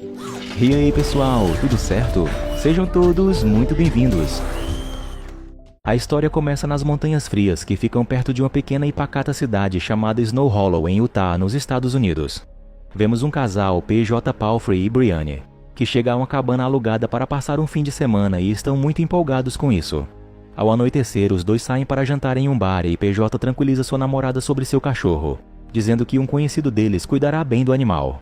E aí pessoal, tudo certo? Sejam todos muito bem-vindos. A história começa nas Montanhas Frias, que ficam perto de uma pequena e pacata cidade chamada Snow Hollow, em Utah, nos Estados Unidos. Vemos um casal, PJ Palfrey e Brianne, que chega a uma cabana alugada para passar um fim de semana e estão muito empolgados com isso. Ao anoitecer, os dois saem para jantar em um bar e PJ tranquiliza sua namorada sobre seu cachorro, dizendo que um conhecido deles cuidará bem do animal.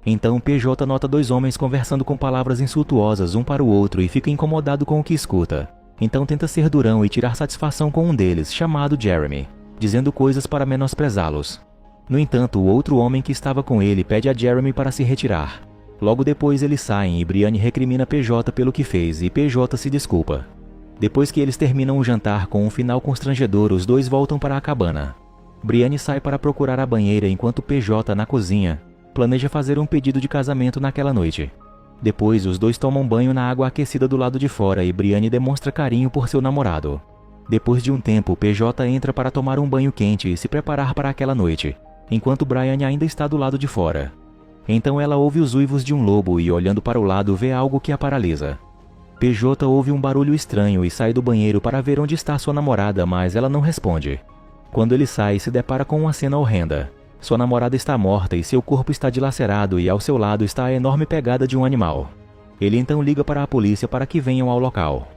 Então PJ nota dois homens conversando com palavras insultuosas um para o outro e fica incomodado com o que escuta. Então tenta ser durão e tirar satisfação com um deles, chamado Jeremy, dizendo coisas para menosprezá-los. No entanto, o outro homem que estava com ele pede a Jeremy para se retirar. Logo depois eles saem e Brianne recrimina PJ pelo que fez e PJ se desculpa. Depois que eles terminam o jantar com um final constrangedor, os dois voltam para a cabana. Brianne sai para procurar a banheira enquanto PJ, na cozinha, planeja fazer um pedido de casamento naquela noite. Depois, os dois tomam banho na água aquecida do lado de fora e Brianne demonstra carinho por seu namorado. Depois de um tempo, PJ entra para tomar um banho quente e se preparar para aquela noite, enquanto Brianne ainda está do lado de fora. Então ela ouve os uivos de um lobo e, olhando para o lado, vê algo que a paralisa. PJ ouve um barulho estranho e sai do banheiro para ver onde está sua namorada, mas ela não responde. Quando ele sai, se depara com uma cena horrenda. Sua namorada está morta e seu corpo está dilacerado e ao seu lado está a enorme pegada de um animal. Ele então liga para a polícia para que venham ao local.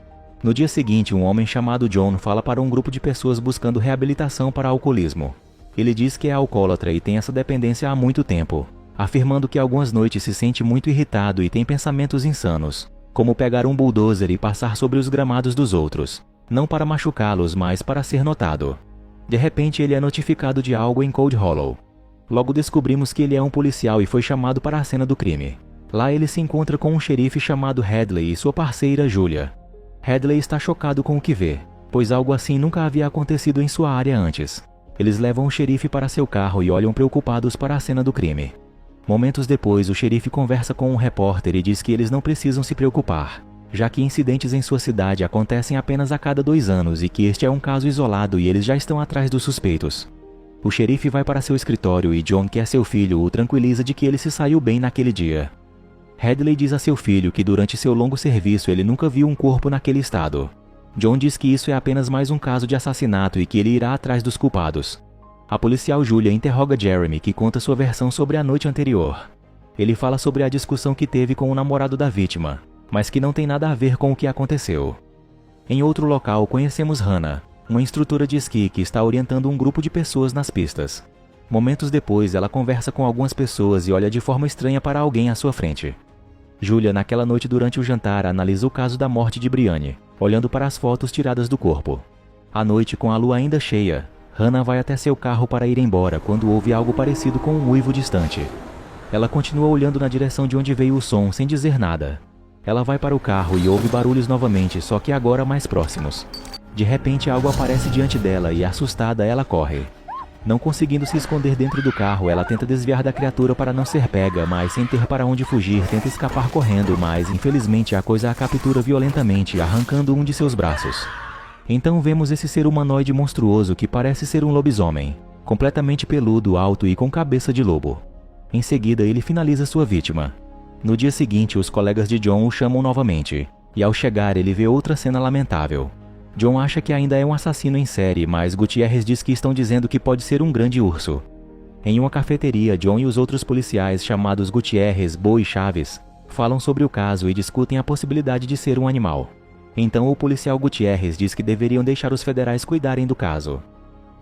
No dia seguinte, um homem chamado John fala para um grupo de pessoas buscando reabilitação para alcoolismo. Ele diz que é alcoólatra e tem essa dependência há muito tempo, afirmando que algumas noites se sente muito irritado e tem pensamentos insanos, como pegar um bulldozer e passar sobre os gramados dos outros, não para machucá-los, mas para ser notado. De repente, ele é notificado de algo em Cold Hollow. Logo descobrimos que ele é um policial e foi chamado para a cena do crime. Lá ele se encontra com um xerife chamado Hadley e sua parceira Julia. Hadley está chocado com o que vê, pois algo assim nunca havia acontecido em sua área antes. Eles levam o xerife para seu carro e olham preocupados para a cena do crime. Momentos depois, o xerife conversa com um repórter e diz que eles não precisam se preocupar, já que incidentes em sua cidade acontecem apenas a cada 2 anos e que este é um caso isolado e eles já estão atrás dos suspeitos. O xerife vai para seu escritório e John, que é seu filho, o tranquiliza de que ele se saiu bem naquele dia. Hadley diz a seu filho que durante seu longo serviço ele nunca viu um corpo naquele estado. John diz que isso é apenas mais um caso de assassinato e que ele irá atrás dos culpados. A policial Julia interroga Jeremy, que conta sua versão sobre a noite anterior. Ele fala sobre a discussão que teve com o namorado da vítima, mas que não tem nada a ver com o que aconteceu. Em outro local, conhecemos Hannah, uma instrutora de esqui que está orientando um grupo de pessoas nas pistas. Momentos depois, ela conversa com algumas pessoas e olha de forma estranha para alguém à sua frente. Julia, naquela noite durante o jantar, analisa o caso da morte de Brianne, olhando para as fotos tiradas do corpo. À noite, com a lua ainda cheia, Hannah vai até seu carro para ir embora quando ouve algo parecido com um uivo distante. Ela continua olhando na direção de onde veio o som sem dizer nada. Ela vai para o carro e ouve barulhos novamente, só que agora mais próximos. De repente, algo aparece diante dela e, assustada, ela corre. Não conseguindo se esconder dentro do carro, ela tenta desviar da criatura para não ser pega, mas sem ter para onde fugir, tenta escapar correndo, mas infelizmente a coisa a captura violentamente, arrancando um de seus braços. Então vemos esse ser humanoide monstruoso que parece ser um lobisomem, completamente peludo, alto e com cabeça de lobo. Em seguida, ele finaliza sua vítima. No dia seguinte, os colegas de John o chamam novamente, e ao chegar ele vê outra cena lamentável. John acha que ainda é um assassino em série, mas Gutierrez diz que estão dizendo que pode ser um grande urso. Em uma cafeteria, John e os outros policiais chamados Gutierrez, Bo e Chaves falam sobre o caso e discutem a possibilidade de ser um animal. Então o policial Gutierrez diz que deveriam deixar os federais cuidarem do caso.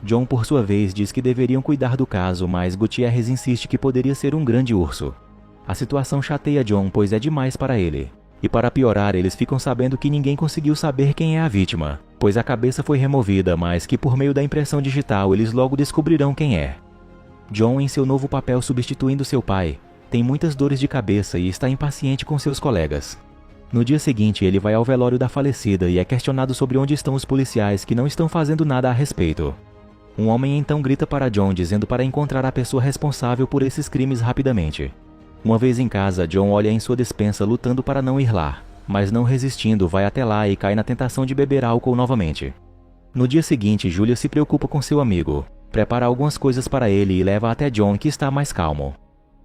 John, por sua vez, diz que deveriam cuidar do caso, mas Gutierrez insiste que poderia ser um grande urso. A situação chateia John, pois é demais para ele. E para piorar, eles ficam sabendo que ninguém conseguiu saber quem é a vítima, pois a cabeça foi removida, mas que por meio da impressão digital eles logo descobrirão quem é. John, em seu novo papel substituindo seu pai, tem muitas dores de cabeça e está impaciente com seus colegas. No dia seguinte, ele vai ao velório da falecida e é questionado sobre onde estão os policiais que não estão fazendo nada a respeito. Um homem então grita para John dizendo para encontrar a pessoa responsável por esses crimes rapidamente. Uma vez em casa, John olha em sua despensa lutando para não ir lá, mas não resistindo vai até lá e cai na tentação de beber álcool novamente. No dia seguinte, Julia se preocupa com seu amigo, prepara algumas coisas para ele e leva até John, que está mais calmo.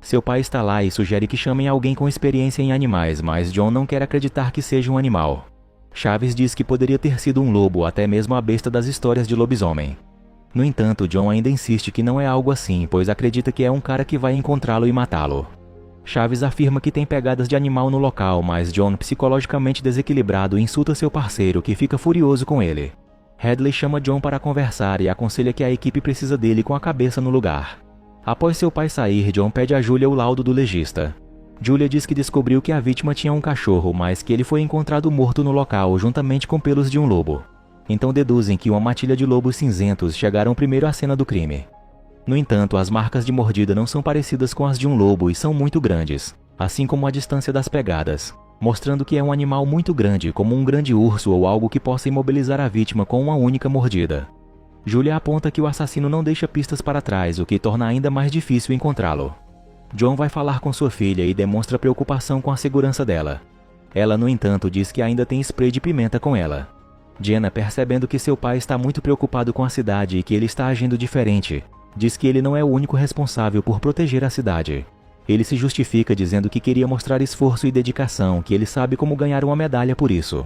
Seu pai está lá e sugere que chamem alguém com experiência em animais, mas John não quer acreditar que seja um animal. Chaves diz que poderia ter sido um lobo, até mesmo a besta das histórias de lobisomem. No entanto, John ainda insiste que não é algo assim, pois acredita que é um cara que vai encontrá-lo e matá-lo. Chaves afirma que tem pegadas de animal no local, mas John, psicologicamente desequilibrado, insulta seu parceiro, que fica furioso com ele. Hadley chama John para conversar e aconselha que a equipe precisa dele com a cabeça no lugar. Após seu pai sair, John pede a Julia o laudo do legista. Julia diz que descobriu que a vítima tinha um cachorro, mas que ele foi encontrado morto no local, juntamente com pelos de um lobo. Então deduzem que uma matilha de lobos cinzentos chegaram primeiro à cena do crime. No entanto, as marcas de mordida não são parecidas com as de um lobo e são muito grandes, assim como a distância das pegadas, mostrando que é um animal muito grande, como um grande urso ou algo que possa imobilizar a vítima com uma única mordida. Julia aponta que o assassino não deixa pistas para trás, o que torna ainda mais difícil encontrá-lo. John vai falar com sua filha e demonstra preocupação com a segurança dela. Ela, no entanto, diz que ainda tem spray de pimenta com ela. Jenna, percebendo que seu pai está muito preocupado com a cidade e que ele está agindo diferente, diz que ele não é o único responsável por proteger a cidade. Ele se justifica dizendo que queria mostrar esforço e dedicação, que ele sabe como ganhar uma medalha por isso.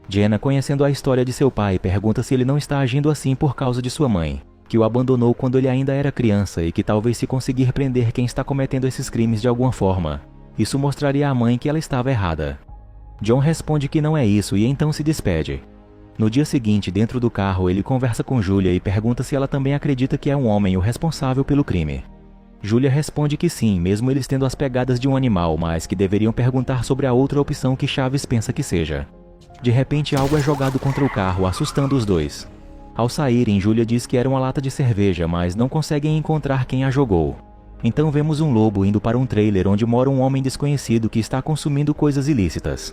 Jenna, conhecendo a história de seu pai, pergunta se ele não está agindo assim por causa de sua mãe, que o abandonou quando ele ainda era criança e que talvez se conseguir prender quem está cometendo esses crimes de alguma forma, isso mostraria à mãe que ela estava errada. John responde que não é isso e então se despede. No dia seguinte, dentro do carro, ele conversa com Julia e pergunta se ela também acredita que é um homem o responsável pelo crime. Julia responde que sim, mesmo eles tendo as pegadas de um animal, mas que deveriam perguntar sobre a outra opção que Chaves pensa que seja. De repente, algo é jogado contra o carro, assustando os dois. Ao saírem, Julia diz que era uma lata de cerveja, mas não conseguem encontrar quem a jogou. Então vemos um lobo indo para um trailer onde mora um homem desconhecido que está consumindo coisas ilícitas.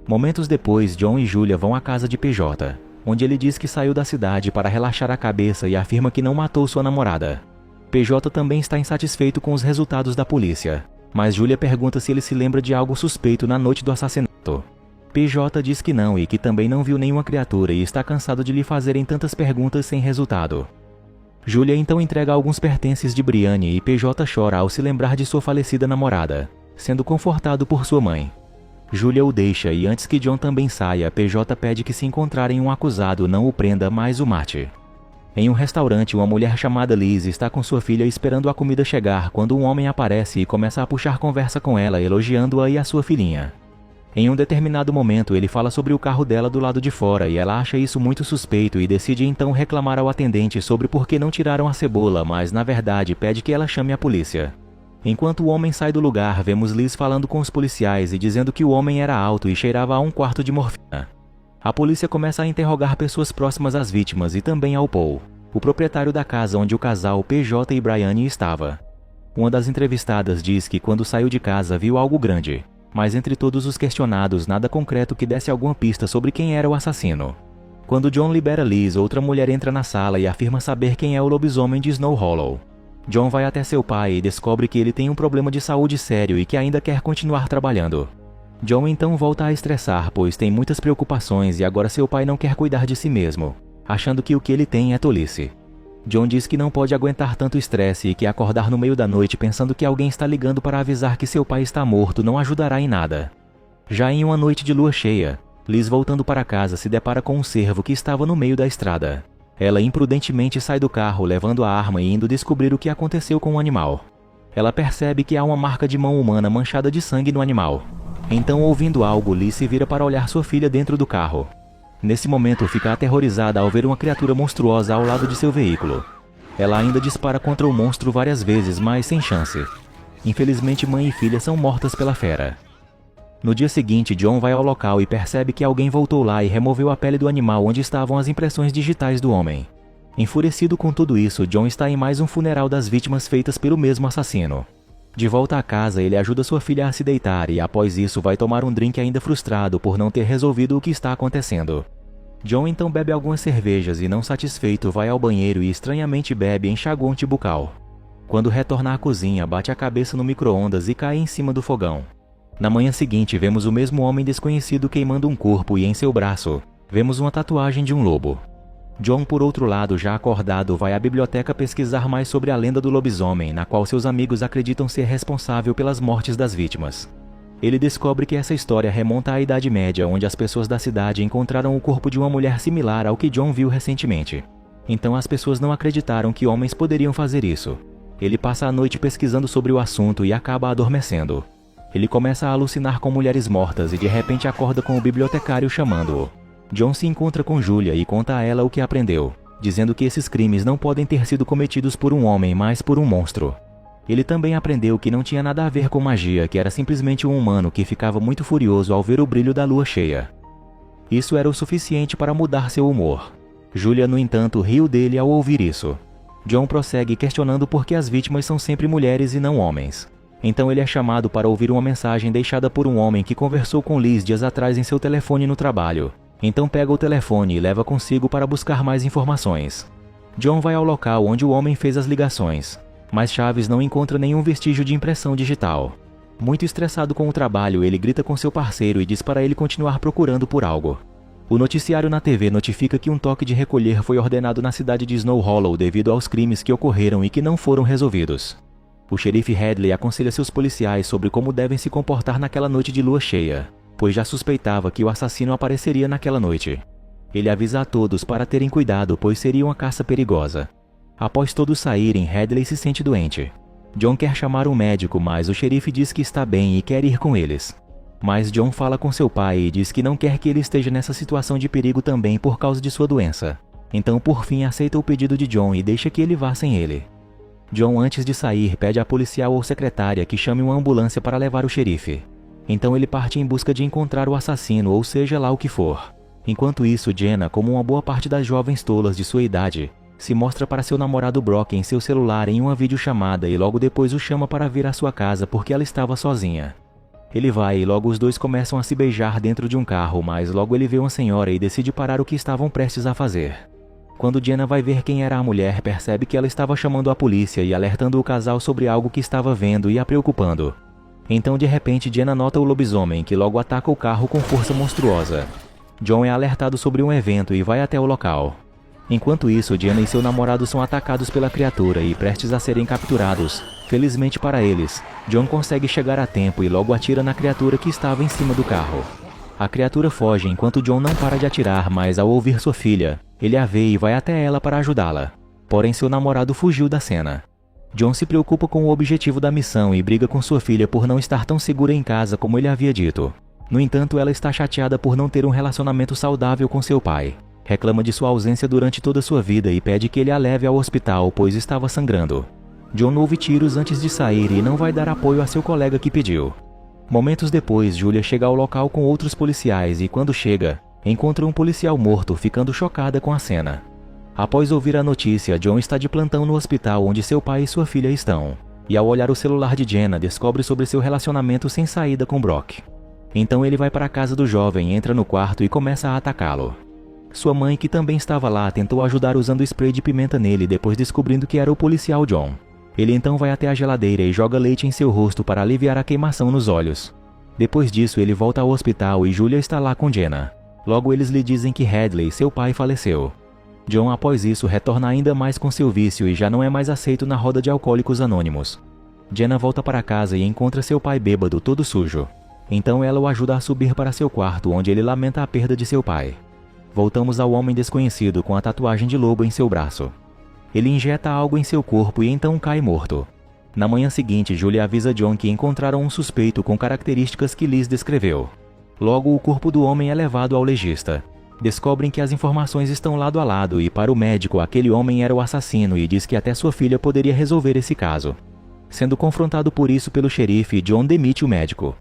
Momentos depois, John e Julia vão à casa de PJ, onde ele diz que saiu da cidade para relaxar a cabeça e afirma que não matou sua namorada. PJ também está insatisfeito com os resultados da polícia, mas Julia pergunta se ele se lembra de algo suspeito na noite do assassinato. PJ diz que não e que também não viu nenhuma criatura e está cansado de lhe fazerem tantas perguntas sem resultado. Julia então entrega alguns pertences de Brianne e PJ chora ao se lembrar de sua falecida namorada, sendo confortado por sua mãe. Julia o deixa e antes que John também saia, PJ pede que se encontrarem um acusado não o prenda, mas o mate. Em um restaurante, uma mulher chamada Liz está com sua filha esperando a comida chegar quando um homem aparece e começa a puxar conversa com ela, elogiando-a e a sua filhinha. Em um determinado momento, ele fala sobre o carro dela do lado de fora e ela acha isso muito suspeito e decide então reclamar ao atendente sobre por que não tiraram a cebola, mas na verdade pede que ela chame a polícia. Enquanto o homem sai do lugar, vemos Liz falando com os policiais e dizendo que o homem era alto e cheirava a 1 quarto de morfina. A polícia começa a interrogar pessoas próximas às vítimas e também ao Paul, o proprietário da casa onde o casal PJ e Brianne estava. Uma das entrevistadas diz que quando saiu de casa viu algo grande, mas entre todos os questionados nada concreto que desse alguma pista sobre quem era o assassino. Quando John libera Liz, outra mulher entra na sala e afirma saber quem é o lobisomem de Snow Hollow. John vai até seu pai e descobre que ele tem um problema de saúde sério e que ainda quer continuar trabalhando. John então volta a estressar, pois tem muitas preocupações e agora seu pai não quer cuidar de si mesmo, achando que o que ele tem é tolice. John diz que não pode aguentar tanto estresse e que acordar no meio da noite pensando que alguém está ligando para avisar que seu pai está morto não ajudará em nada. Já em uma noite de lua cheia, Liz voltando para casa se depara com um cervo que estava no meio da estrada. Ela imprudentemente sai do carro, levando a arma e indo descobrir o que aconteceu com o animal. Ela percebe que há uma marca de mão humana manchada de sangue no animal. Então, ouvindo algo, Liz se vira para olhar sua filha dentro do carro. Nesse momento, fica aterrorizada ao ver uma criatura monstruosa ao lado de seu veículo. Ela ainda dispara contra o monstro várias vezes, mas sem chance. Infelizmente, mãe e filha são mortas pela fera. No dia seguinte, John vai ao local e percebe que alguém voltou lá e removeu a pele do animal onde estavam as impressões digitais do homem. Enfurecido com tudo isso, John está em mais um funeral das vítimas feitas pelo mesmo assassino. De volta a casa, ele ajuda sua filha a se deitar e após isso vai tomar um drink ainda frustrado por não ter resolvido o que está acontecendo. John então bebe algumas cervejas e, não satisfeito, vai ao banheiro e estranhamente bebe enxaguante bucal. Quando retorna à cozinha, bate a cabeça no micro-ondas e cai em cima do fogão. Na manhã seguinte, vemos o mesmo homem desconhecido queimando um corpo e em seu braço, vemos uma tatuagem de um lobo. John, por outro lado, já acordado, vai à biblioteca pesquisar mais sobre a lenda do lobisomem, na qual seus amigos acreditam ser responsável pelas mortes das vítimas. Ele descobre que essa história remonta à Idade Média, onde as pessoas da cidade encontraram o corpo de uma mulher similar ao que John viu recentemente. Então as pessoas não acreditaram que homens poderiam fazer isso. Ele passa a noite pesquisando sobre o assunto e acaba adormecendo. Ele começa a alucinar com mulheres mortas e de repente acorda com o bibliotecário chamando-o. John se encontra com Julia e conta a ela o que aprendeu, dizendo que esses crimes não podem ter sido cometidos por um homem, mas por um monstro. Ele também aprendeu que não tinha nada a ver com magia, que era simplesmente um humano que ficava muito furioso ao ver o brilho da lua cheia. Isso era o suficiente para mudar seu humor. Julia, no entanto, riu dele ao ouvir isso. John prossegue questionando por que as vítimas são sempre mulheres e não homens. Então ele é chamado para ouvir uma mensagem deixada por um homem que conversou com Liz dias atrás em seu telefone no trabalho. Então pega o telefone e leva consigo para buscar mais informações. John vai ao local onde o homem fez as ligações, mas Chaves não encontra nenhum vestígio de impressão digital. Muito estressado com o trabalho, ele grita com seu parceiro e diz para ele continuar procurando por algo. O noticiário na TV notifica que um toque de recolher foi ordenado na cidade de Snow Hollow devido aos crimes que ocorreram e que não foram resolvidos. O xerife Hadley aconselha seus policiais sobre como devem se comportar naquela noite de lua cheia, pois já suspeitava que o assassino apareceria naquela noite. Ele avisa a todos para terem cuidado, pois seria uma caça perigosa. Após todos saírem, Hadley se sente doente. John quer chamar um médico, mas o xerife diz que está bem e quer ir com eles. Mas John fala com seu pai e diz que não quer que ele esteja nessa situação de perigo também por causa de sua doença. Então, por fim, aceita o pedido de John e deixa que ele vá sem ele. John, antes de sair, pede à policial ou secretária que chame uma ambulância para levar o xerife. Então ele parte em busca de encontrar o assassino, ou seja lá o que for. Enquanto isso, Jenna, como uma boa parte das jovens tolas de sua idade, se mostra para seu namorado Brock em seu celular em uma videochamada e logo depois o chama para vir à sua casa porque ela estava sozinha. Ele vai e logo os dois começam a se beijar dentro de um carro, mas logo ele vê uma senhora e decide parar o que estavam prestes a fazer. Quando Jenna vai ver quem era a mulher, percebe que ela estava chamando a polícia e alertando o casal sobre algo que estava vendo e a preocupando. Então de repente Jenna nota o lobisomem, que logo ataca o carro com força monstruosa. John é alertado sobre um evento e vai até o local. Enquanto isso, Jenna e seu namorado são atacados pela criatura e prestes a serem capturados. Felizmente para eles, John consegue chegar a tempo e logo atira na criatura que estava em cima do carro. A criatura foge enquanto John não para de atirar, mas ao ouvir sua filha, ele a vê e vai até ela para ajudá-la. Porém seu namorado fugiu da cena. John se preocupa com o objetivo da missão e briga com sua filha por não estar tão segura em casa como ele havia dito. No entanto, ela está chateada por não ter um relacionamento saudável com seu pai. Reclama de sua ausência durante toda sua vida e pede que ele a leve ao hospital, pois estava sangrando. John ouve tiros antes de sair e não vai dar apoio a seu colega que pediu. Momentos depois, Julia chega ao local com outros policiais e, quando chega, encontra um policial morto, ficando chocada com a cena. Após ouvir a notícia, John está de plantão no hospital onde seu pai e sua filha estão. E ao olhar o celular de Jenna, descobre sobre seu relacionamento sem saída com Brock. Então ele vai para a casa do jovem, entra no quarto e começa a atacá-lo. Sua mãe, que também estava lá, tentou ajudar usando spray de pimenta nele, depois descobrindo que era o policial John. Ele então vai até a geladeira e joga leite em seu rosto para aliviar a queimação nos olhos. Depois disso, ele volta ao hospital e Julia está lá com Jenna. Logo eles lhe dizem que Hadley, seu pai, faleceu. John, após isso, retorna ainda mais com seu vício e já não é mais aceito na roda de alcoólicos anônimos. Jenna volta para casa e encontra seu pai bêbado, todo sujo. Então ela o ajuda a subir para seu quarto, onde ele lamenta a perda de seu pai. Voltamos ao homem desconhecido com a tatuagem de lobo em seu braço. Ele injeta algo em seu corpo e então cai morto. Na manhã seguinte, Julia avisa John que encontraram um suspeito com características que Liz descreveu. Logo, o corpo do homem é levado ao legista. Descobrem que as informações estão lado a lado e, para o médico, aquele homem era o assassino e diz que até sua filha poderia resolver esse caso. Sendo confrontado por isso pelo xerife, John demite o médico.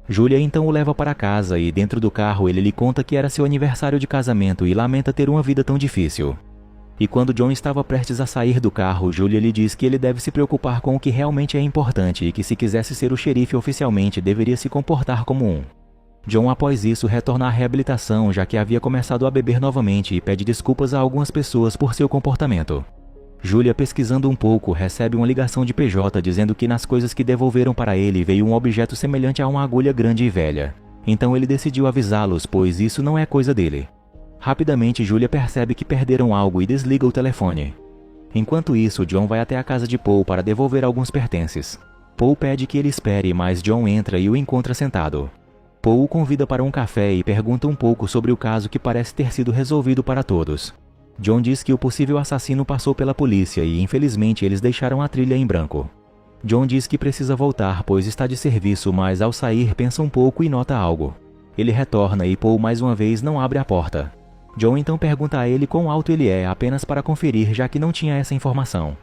Julia então o leva para casa e, dentro do carro, ele lhe conta que era seu aniversário de casamento e lamenta ter uma vida tão difícil. E quando John estava prestes a sair do carro, Julia lhe diz que ele deve se preocupar com o que realmente é importante e que, se quisesse ser o xerife oficialmente, deveria se comportar como um. John, após isso, retorna à reabilitação, já que havia começado a beber novamente, e pede desculpas a algumas pessoas por seu comportamento. Julia, pesquisando um pouco, recebe uma ligação de PJ dizendo que nas coisas que devolveram para ele veio um objeto semelhante a uma agulha grande e velha. Então ele decidiu avisá-los, pois isso não é coisa dele. Rapidamente, Julia percebe que perderam algo e desliga o telefone. Enquanto isso, John vai até a casa de Paul para devolver alguns pertences. Paul pede que ele espere, mas John entra e o encontra sentado. Paul o convida para um café e pergunta um pouco sobre o caso que parece ter sido resolvido para todos. John diz que o possível assassino passou pela polícia e, infelizmente, eles deixaram a trilha em branco. John diz que precisa voltar, pois está de serviço, mas ao sair pensa um pouco e nota algo. Ele retorna e Paul mais uma vez não abre a porta. John então pergunta a ele quão alto ele é, apenas para conferir, já que não tinha essa informação.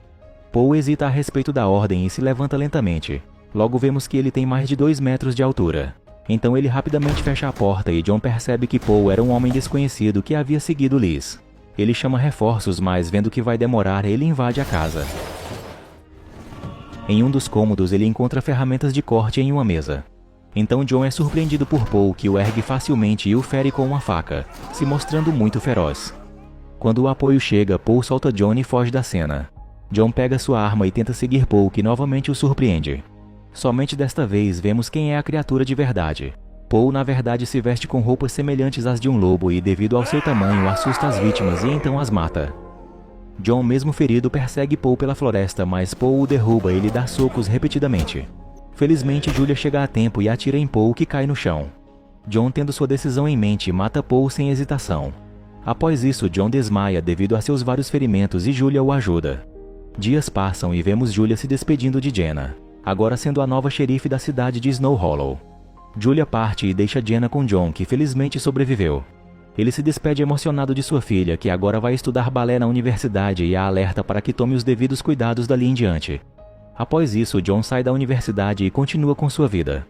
Paul hesita a respeito da ordem e se levanta lentamente. Logo vemos que ele tem mais de 2 metros de altura. Então ele rapidamente fecha a porta e John percebe que Paul era um homem desconhecido que havia seguido Liz. Ele chama reforços, mas vendo que vai demorar, ele invade a casa. Em um dos cômodos, ele encontra ferramentas de corte em uma mesa. Então John é surpreendido por Paul, que o ergue facilmente e o fere com uma faca, se mostrando muito feroz. Quando o apoio chega, Paul solta John e foge da cena. John pega sua arma e tenta seguir Paul, que novamente o surpreende. Somente desta vez vemos quem é a criatura de verdade. Paul na verdade se veste com roupas semelhantes às de um lobo e, devido ao seu tamanho, assusta as vítimas e então as mata. John, mesmo ferido, persegue Paul pela floresta, mas Paul o derruba e lhe dá socos repetidamente. Felizmente, Julia chega a tempo e atira em Paul, que cai no chão. John, tendo sua decisão em mente, mata Paul sem hesitação. Após isso, John desmaia devido a seus vários ferimentos e Julia o ajuda. Dias passam e vemos Julia se despedindo de Jenna, agora sendo a nova xerife da cidade de Snow Hollow. Julia parte e deixa Jenna com John, que felizmente sobreviveu. Ele se despede emocionado de sua filha, que agora vai estudar balé na universidade, e a alerta para que tome os devidos cuidados dali em diante. Após isso, John sai da universidade e continua com sua vida.